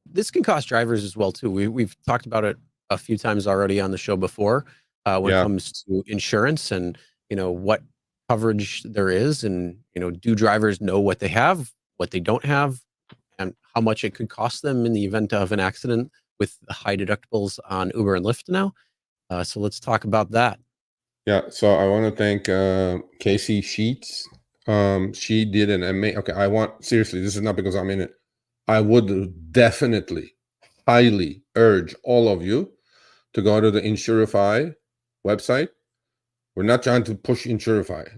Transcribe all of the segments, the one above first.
This can cost drivers as well too. We've talked about it a few times already on the show before, when it comes to insurance and what coverage there is, and do drivers know what they have, what they don't have, and how much it could cost them in the event of an accident with high deductibles on Uber and Lyft now. So let's talk about that. Yeah, so I want to thank Casey Sheets. She did an amazing. Okay, seriously, this is not because I'm in it. I would definitely, highly urge all of you to go to the Insurify website. We're not trying to push Insurify.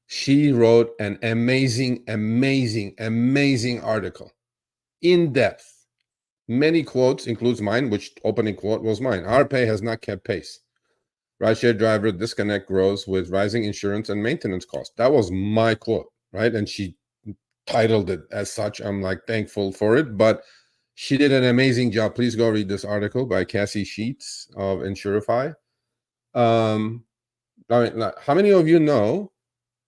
She wrote an amazing, amazing, amazing article, in depth. Many quotes, includes mine, which opening quote was mine. Our pay has not kept pace. Rideshare driver disconnect grows with rising insurance and maintenance costs. That was my quote, right? And she titled it as such. I'm like thankful for it, but she did an amazing job. Please go read this article by Cassie Sheets of Insurify. How many of you know?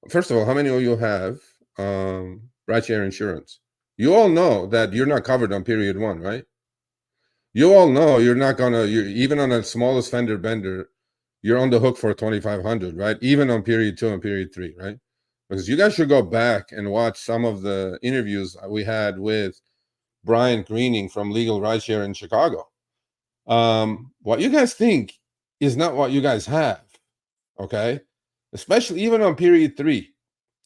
First of all, how many of you have rideshare insurance? You all know that you're not covered on period 1, right? You all know you're not gonna. You're even on the smallest fender bender, you're on the hook for 2,500, right? Even on period 2 and period 3, right? Because you guys should go back and watch some of the interviews we had with Brian Greening from Legal Rideshare in Chicago. What you guys think is not what you guys have, okay? Especially even on period 3.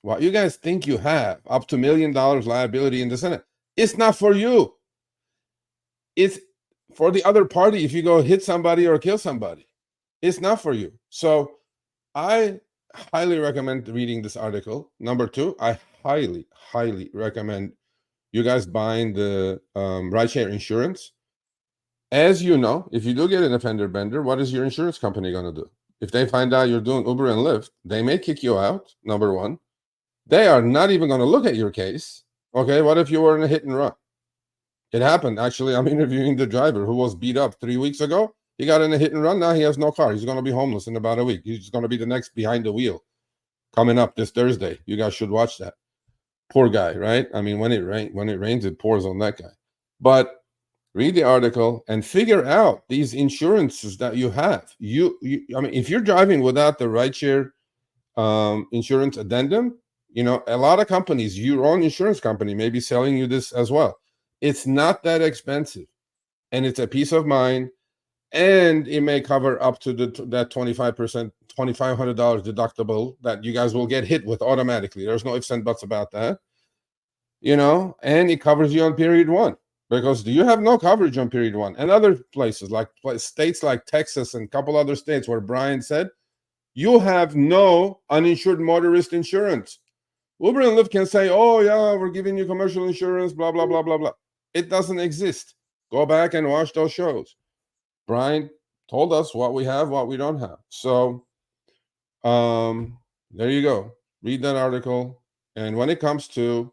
What you guys think you have, up to $1 million liability in the Senate, it's not for you. It's for the other party if you go hit somebody or kill somebody. It's not for you. So I highly recommend reading this article. Number 2, I highly, highly recommend you guys buying the rideshare insurance. As you know, if you do get an offender bender, what is your insurance company going to do? If they find out you're doing Uber and Lyft, they may kick you out, number 1. They are not even going to look at your case. Okay, what if you were in a hit and run? It happened. Actually, I'm interviewing the driver who was beat up 3 weeks ago. He got in a hit and run. Now he has no car. He's going to be homeless in about a week. He's going to be the next behind the wheel coming up this Thursday. You guys should watch that. Poor guy, right? I mean, when it rains, it pours on that guy. But read the article and figure out these insurances that you have. I mean, if you're driving without the rideshare insurance addendum, a lot of companies, your own insurance company may be selling you this as well. It's not that expensive, and it's a peace of mind, and it may cover up to that 25%, $2,500 deductible that you guys will get hit with automatically. There's no ifs and buts about that, and it covers you on period 1, because you have no coverage on period 1. And other places, like states like Texas and a couple other states where Brian said, you have no uninsured motorist insurance. Uber and Lyft can say, oh, yeah, we're giving you commercial insurance, blah, blah, blah, blah, blah. It doesn't exist. Go back and watch those shows. Brian told us what we have, what we don't have. So there you go. Read that article. And when it comes to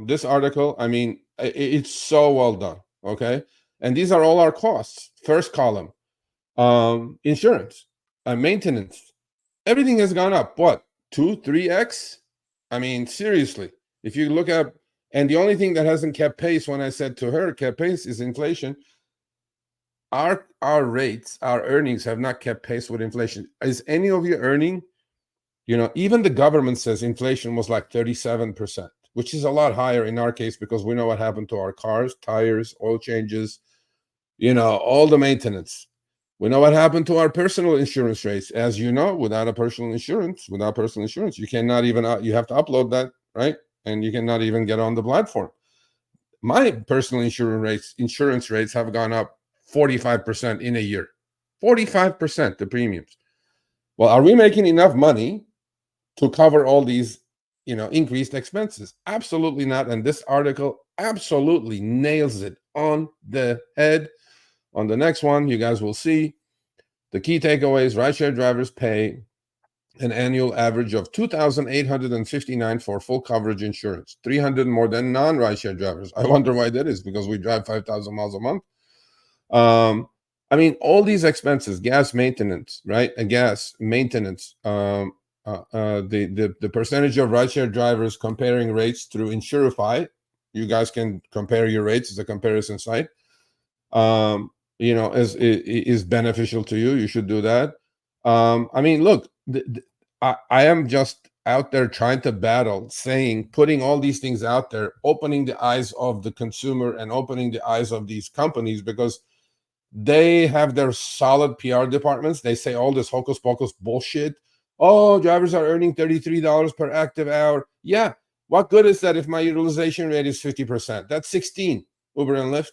this article, I mean, it's so well done, okay? And these are all our costs. First column, insurance, maintenance. Everything has gone up, what, 2, 3x? I mean, seriously, if you look at, and the only thing that hasn't kept pace, when I said to her, kept pace, is inflation. Our rates, our earnings have not kept pace with inflation. Is any of you earning? Even the government says inflation was like 37%, which is a lot higher in our case, because we know what happened to our cars, tires, oil changes, all the maintenance. We know what happened to our personal insurance rates. As you know, without personal insurance, you cannot even, you have to upload that, right? And you cannot even get on the platform. My personal insurance rates have gone up 45% in a year. 45%, the premiums. Well, are we making enough money to cover all these, increased expenses? Absolutely not. And this article absolutely nails it on the head. On the next one, you guys will see the key takeaways. Rideshare drivers pay an annual average of $2,859 for full coverage insurance, 300 more than non-rideshare drivers. I wonder why that is, because we drive 5,000 miles a month. I mean, all these expenses, gas maintenance, right? Gas maintenance, the percentage of rideshare drivers comparing rates through Insurify. You guys can compare your rates as a comparison site. Is beneficial to you. You should do that. I mean, look, I am just out there trying to battle, putting all these things out there, opening the eyes of the consumer and opening the eyes of these companies, because they have their solid PR departments. They say all this hocus pocus bullshit. Oh, drivers are earning $33 per active hour. Yeah. What good is that if my utilization rate is 50%? That's 16, Uber and Lyft.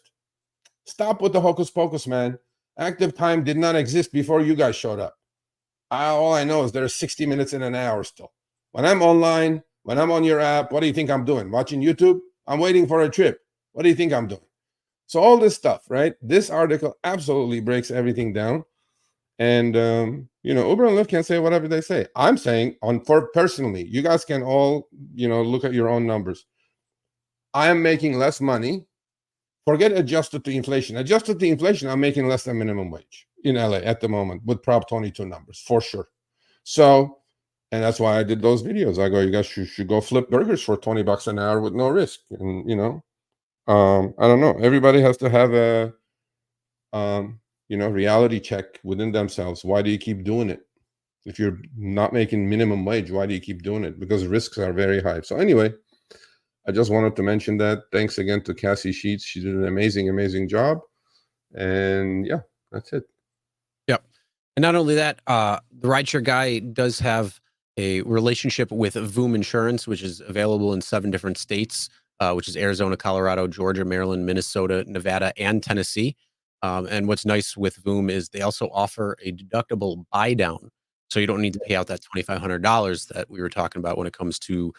Stop with the hocus pocus, man. Active time did not exist before you guys showed up. All I know is there's 60 minutes in an hour still. When I'm online, when I'm on your app, what do you think I'm doing? Watching YouTube? I'm waiting for a trip. What do you think I'm doing? So all this stuff, right? This article absolutely breaks everything down. And, Uber and Lyft can say whatever they say. I'm saying personally, you guys can all, look at your own numbers. I am making less money. Forget adjusted to inflation. Adjusted to inflation, I'm making less than minimum wage in LA at the moment with Prop 22 numbers, for sure. So, and that's why I did those videos. I go, you guys should go flip burgers for $20 an hour with no risk. And, I don't know. Everybody has to have a, reality check within themselves. Why do you keep doing it? If you're not making minimum wage, why do you keep doing it? Because risks are very high. So anyway, I just wanted to mention that. Thanks again to Cassie Sheets. She did an amazing, amazing job. And yeah, that's it. Yep. And not only that, the Rideshare Guy does have a relationship with Voom Insurance, which is available in 7 different states, which is Arizona, Colorado, Georgia, Maryland, Minnesota, Nevada, and Tennessee. And what's nice with Voom is they also offer a deductible buy down. So you don't need to pay out that $2,500 that we were talking about when it comes to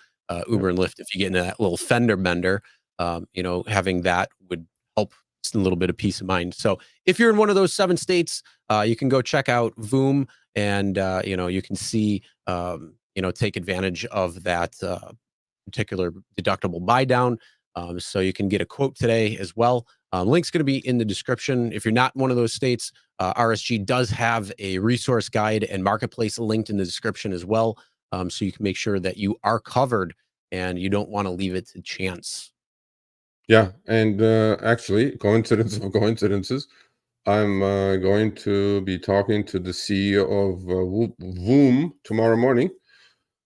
Uber and Lyft. If you get into that little fender bender, having that would help a little bit of peace of mind. So if you're in one of those 7 states, you can go check out Voom, and you can see, take advantage of that particular deductible buy down. So you can get a quote today as well. Link's going to be in the description. If you're not in one of those states, RSG does have a resource guide and marketplace linked in the description as well. So you can make sure that you are covered and you don't want to leave it to chance. Yeah. And actually, coincidence of coincidences, I'm going to be talking to the CEO of Voom tomorrow morning.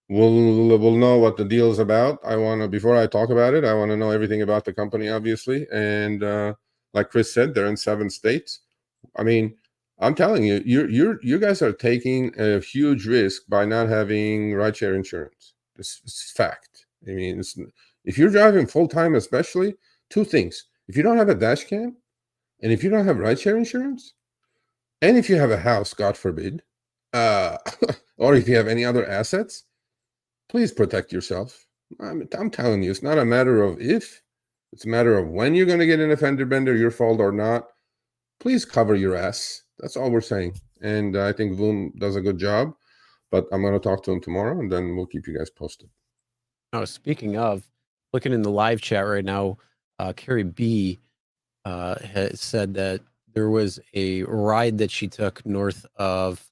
We'll know what the deal is about. Before I talk about it, I want to know everything about the company, obviously. And like Chris said, they're in 7 states. I mean, I'm telling you, you guys are taking a huge risk by not having rideshare insurance. This is fact. I mean, if you're driving full time, especially, 2 things: if you don't have a dash cam, and if you don't have rideshare insurance, and if you have a house, God forbid, or if you have any other assets, please protect yourself. I'm telling you, it's not a matter of if, it's a matter of when you're going to get in a fender bender, your fault or not. Please cover your ass. That's all we're saying. And I think Voom does a good job, but I'm going to talk to him tomorrow, and then we'll keep you guys posted. Oh, speaking of, looking in the live chat right now, Carrie B has said that there was a ride that she took north of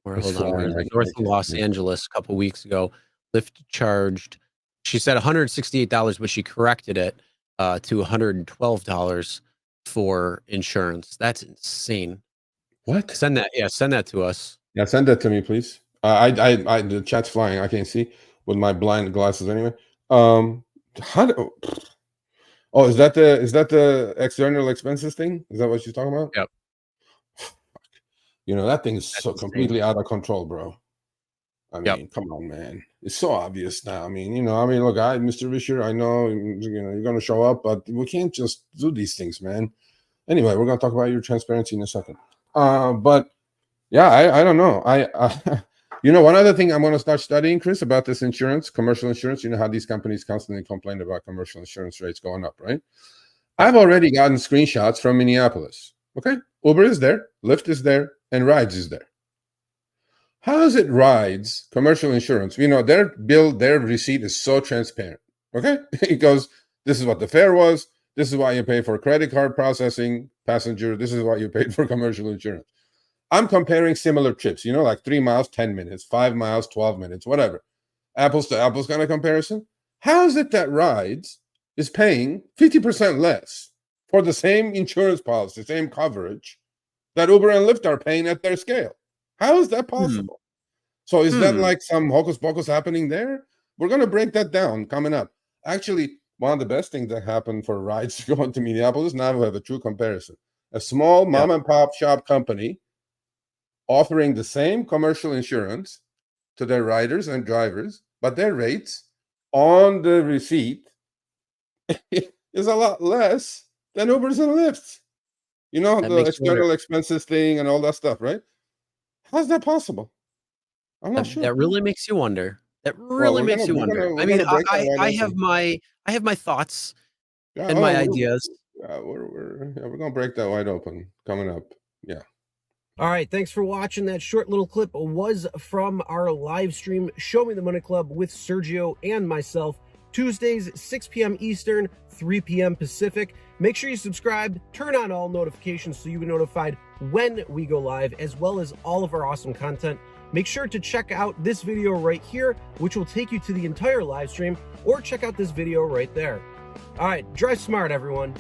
north of Los Angeles a couple weeks ago. Lyft charged, she said $168, but she corrected it to $112 for insurance. That's insane. What? Send that to us. Yeah, send that to me, please. The chat's flying. I can't see with my blind glasses anyway. How do, oh, is that the external expenses thing? Is that what she's talking about? Yep. That thing is so completely out of control, bro. I mean, come on, man. It's so obvious now. I mean, look, Mr. Vischer, I know, you're going to show up, but we can't just do these things, man. Anyway, we're going to talk about your transparency in a second. But yeah, I don't know. One other thing I'm going to start studying, Chris, about this insurance, commercial insurance. You know how these companies constantly complain about commercial insurance rates going up, right? I've already gotten screenshots from Minneapolis. Okay, Uber is there, Lyft is there, and Rides is there. How is it Rides commercial insurance? Their bill, their receipt is so transparent. Okay, it goes, this is what the fare was. This is why you pay for credit card processing, passenger. This is what you paid for commercial insurance. I'm comparing similar trips, you know, like 3 miles, 10 minutes, 5 miles, 12 minutes, whatever. Apples to apples kind of comparison. How is it that Rides is paying 50% less for the same insurance policy, same coverage that Uber and Lyft are paying at their scale? How is that possible? So is that like some hocus pocus happening there? We're going to break that down coming up. Actually, one of the best things that happened for Rides to go into Minneapolis, now we have a true comparison. A small mom and pop shop company offering the same commercial insurance to their riders and drivers, but their rates on the receipt is a lot less than Ubers and Lyfts. You know, the external expenses thing and all that stuff, right? How's that possible? I'm not sure. That really makes you wonder. That really makes you wonder. I mean, I have my thoughts and my ideas. We're gonna break that wide open coming up. Yeah. All right, thanks for watching. That short little clip was from our live stream, Show Me the Money Club with Sergio and myself, Tuesdays, 6 p.m. Eastern, 3 p.m. Pacific. Make sure you subscribe, turn on all notifications so you'll be notified when we go live, as well as all of our awesome content. Make sure to check out this video right here, which will take you to the entire live stream, or check out this video right there. All right, drive smart, everyone.